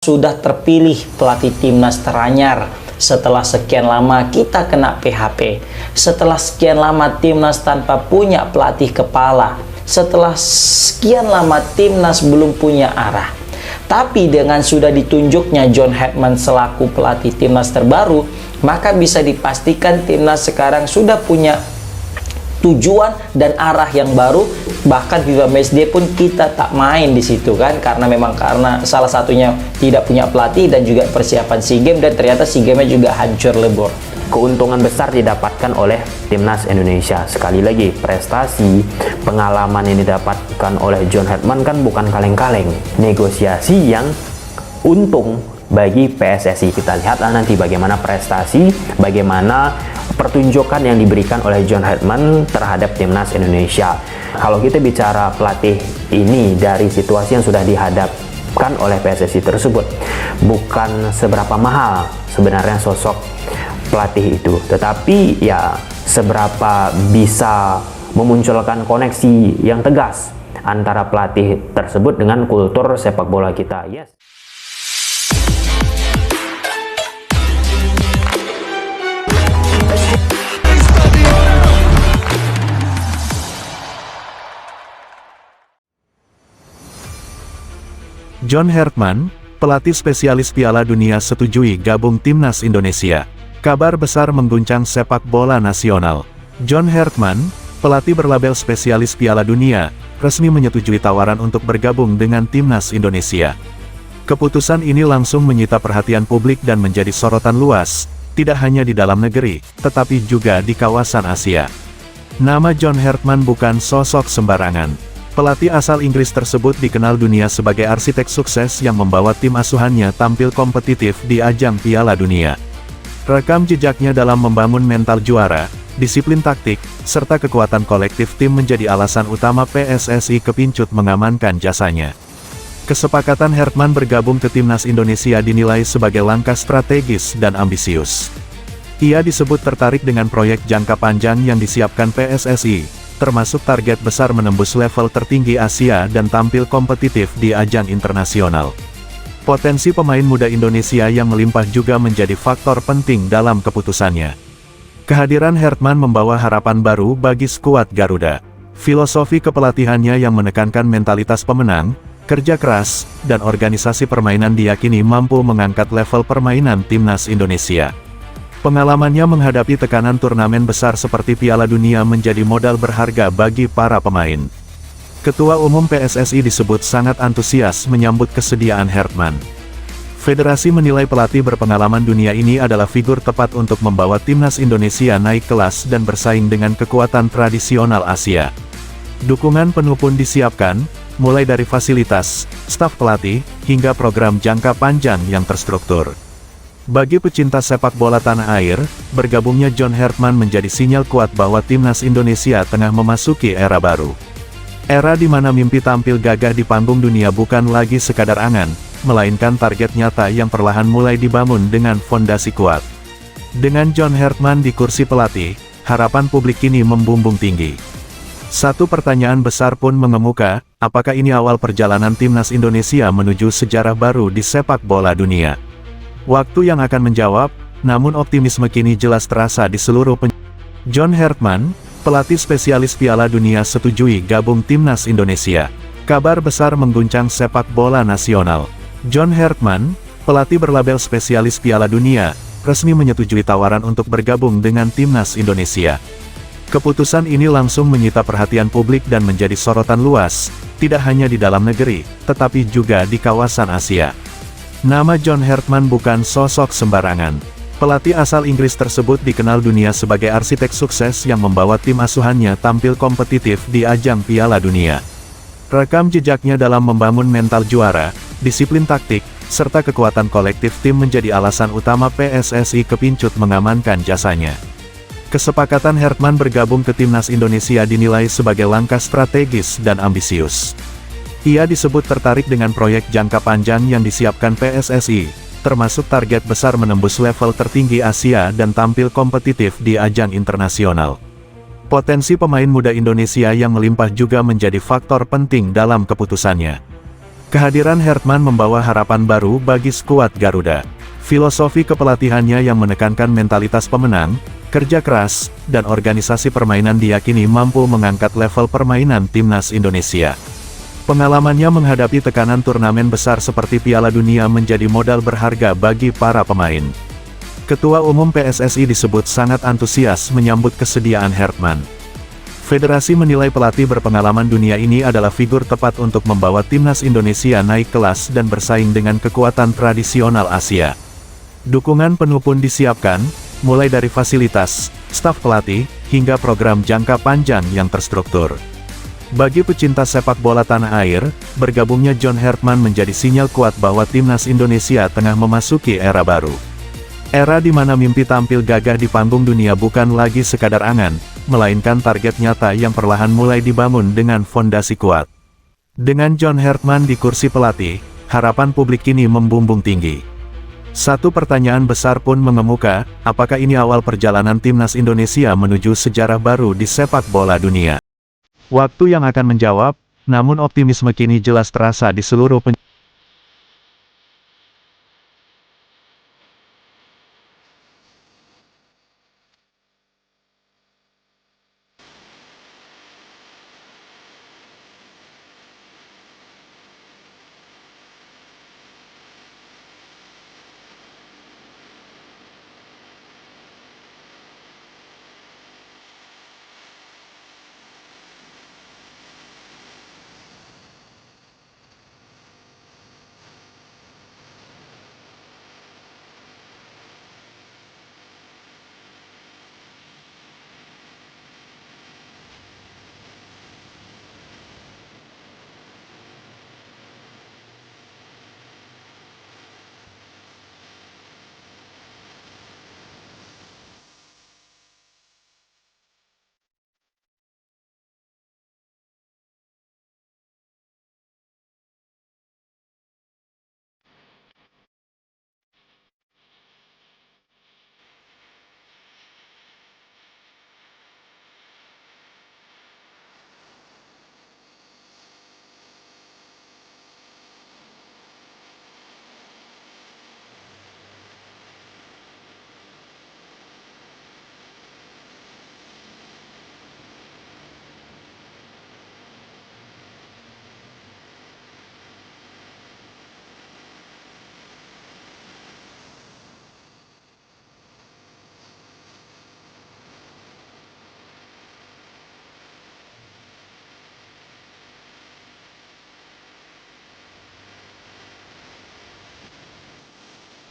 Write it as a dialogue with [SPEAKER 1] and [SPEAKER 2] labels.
[SPEAKER 1] Sudah terpilih pelatih timnas teranyar. Setelah sekian lama kita kena PHP. Setelah sekian lama timnas tanpa punya pelatih kepala. Setelah sekian lama timnas belum punya arah. Tapi dengan sudah ditunjuknya John Herdman selaku pelatih timnas terbaru, maka bisa dipastikan timnas sekarang sudah punya tujuan dan arah yang baru. Bahkan FIFA Matchday pun kita tak main di situ kan, karena salah satunya tidak punya pelatih dan juga persiapan SEA Games, dan ternyata SEA Games juga hancur lebur.
[SPEAKER 2] Keuntungan besar didapatkan oleh timnas Indonesia. Sekali lagi, prestasi pengalaman yang didapatkan oleh John Herdman kan bukan kaleng-kaleng. Negosiasi yang untung bagi PSSI. Kita lihatlah nanti bagaimana prestasi, bagaimana pertunjukan yang diberikan oleh John Herdman terhadap timnas Indonesia. Kalau kita bicara pelatih ini dari situasi yang sudah dihadapkan oleh PSSI tersebut, bukan seberapa mahal sebenarnya sosok pelatih itu, tetapi ya seberapa bisa memunculkan koneksi yang tegas antara pelatih tersebut dengan kultur sepak bola kita. Yes.
[SPEAKER 3] John Herdman, pelatih spesialis Piala Dunia setujui gabung timnas Indonesia. Kabar besar mengguncang sepak bola nasional. John Herdman, pelatih berlabel spesialis Piala Dunia, resmi menyetujui tawaran untuk bergabung dengan timnas Indonesia. Keputusan ini langsung menyita perhatian publik dan menjadi sorotan luas, tidak hanya di dalam negeri, tetapi juga di kawasan Asia. Nama John Herdman bukan sosok sembarangan. Pelatih asal Inggris tersebut dikenal dunia sebagai arsitek sukses yang membawa tim asuhannya tampil kompetitif di ajang Piala Dunia. Rekam jejaknya dalam membangun mental juara, disiplin taktik, serta kekuatan kolektif tim menjadi alasan utama PSSI kepincut mengamankan jasanya. Kesepakatan Herdman bergabung ke timnas Indonesia dinilai sebagai langkah strategis dan ambisius. Ia disebut tertarik dengan proyek jangka panjang yang disiapkan PSSI, termasuk target besar menembus level tertinggi Asia dan tampil kompetitif di ajang internasional. Potensi pemain muda Indonesia yang melimpah juga menjadi faktor penting dalam keputusannya. Kehadiran Herdman membawa harapan baru bagi skuad Garuda. Filosofi kepelatihannya yang menekankan mentalitas pemenang, kerja keras, dan organisasi permainan diyakini mampu mengangkat level permainan timnas Indonesia. Pengalamannya menghadapi tekanan turnamen besar seperti Piala Dunia menjadi modal berharga bagi para pemain. Ketua Umum PSSI disebut sangat antusias menyambut kesediaan Herdman. Federasi menilai pelatih berpengalaman dunia ini adalah figur tepat untuk membawa timnas Indonesia naik kelas dan bersaing dengan kekuatan tradisional Asia. Dukungan penuh pun disiapkan, mulai dari fasilitas, staf pelatih, hingga program jangka panjang yang terstruktur. Bagi pecinta sepak bola tanah air, bergabungnya John Herdman menjadi sinyal kuat bahwa timnas Indonesia tengah memasuki era baru. Era di mana mimpi tampil gagah di panggung dunia bukan lagi sekadar angan, melainkan target nyata yang perlahan mulai dibangun dengan fondasi kuat. Dengan John Herdman di kursi pelatih, harapan publik kini membumbung tinggi. Satu pertanyaan besar pun mengemuka, apakah ini awal perjalanan timnas Indonesia menuju sejarah baru di sepak bola dunia? Waktu yang akan menjawab, namun optimisme kini jelas terasa di seluruh John Herdman, pelatih spesialis Piala Dunia setujui gabung timnas Indonesia. Kabar besar mengguncang sepak bola nasional. John Herdman, pelatih berlabel spesialis Piala Dunia, resmi menyetujui tawaran untuk bergabung dengan timnas Indonesia. Keputusan ini langsung menyita perhatian publik dan menjadi sorotan luas, tidak hanya di dalam negeri, tetapi juga di kawasan Asia. Nama John Herdman bukan sosok sembarangan. Pelatih asal Inggris tersebut dikenal dunia sebagai arsitek sukses yang membawa tim asuhannya tampil kompetitif di ajang Piala Dunia. Rekam jejaknya dalam membangun mental juara, disiplin taktik, serta kekuatan kolektif tim menjadi alasan utama PSSI kepincut mengamankan jasanya. Kesepakatan Herdman bergabung ke timnas Indonesia dinilai sebagai langkah strategis dan ambisius. Ia disebut tertarik dengan proyek jangka panjang yang disiapkan PSSI, termasuk target besar menembus level tertinggi Asia dan tampil kompetitif di ajang internasional. Potensi pemain muda Indonesia yang melimpah juga menjadi faktor penting dalam keputusannya. Kehadiran Hertman membawa harapan baru bagi skuad Garuda. Filosofi kepelatihannya yang menekankan mentalitas pemenang, kerja keras, dan organisasi permainan diyakini mampu mengangkat level permainan timnas Indonesia. Pengalamannya menghadapi tekanan turnamen besar seperti Piala Dunia menjadi modal berharga bagi para pemain. Ketua Umum PSSI disebut sangat antusias menyambut kesediaan Hertman. Federasi menilai pelatih berpengalaman dunia ini adalah figur tepat untuk membawa timnas Indonesia naik kelas dan bersaing dengan kekuatan tradisional Asia. Dukungan penuh pun disiapkan, mulai dari fasilitas, staf pelatih, hingga program jangka panjang yang terstruktur. Bagi pecinta sepak bola tanah air, bergabungnya John Hertman menjadi sinyal kuat bahwa timnas Indonesia tengah memasuki era baru. Era di mana mimpi tampil gagah di panggung dunia bukan lagi sekadar angan, melainkan target nyata yang perlahan mulai dibangun dengan fondasi kuat. Dengan John Hertman di kursi pelatih, harapan publik kini membumbung tinggi. Satu pertanyaan besar pun mengemuka, apakah ini awal perjalanan timnas Indonesia menuju sejarah baru di sepak bola dunia? Waktu yang akan menjawab, namun optimisme kini jelas terasa di seluruh penjuru.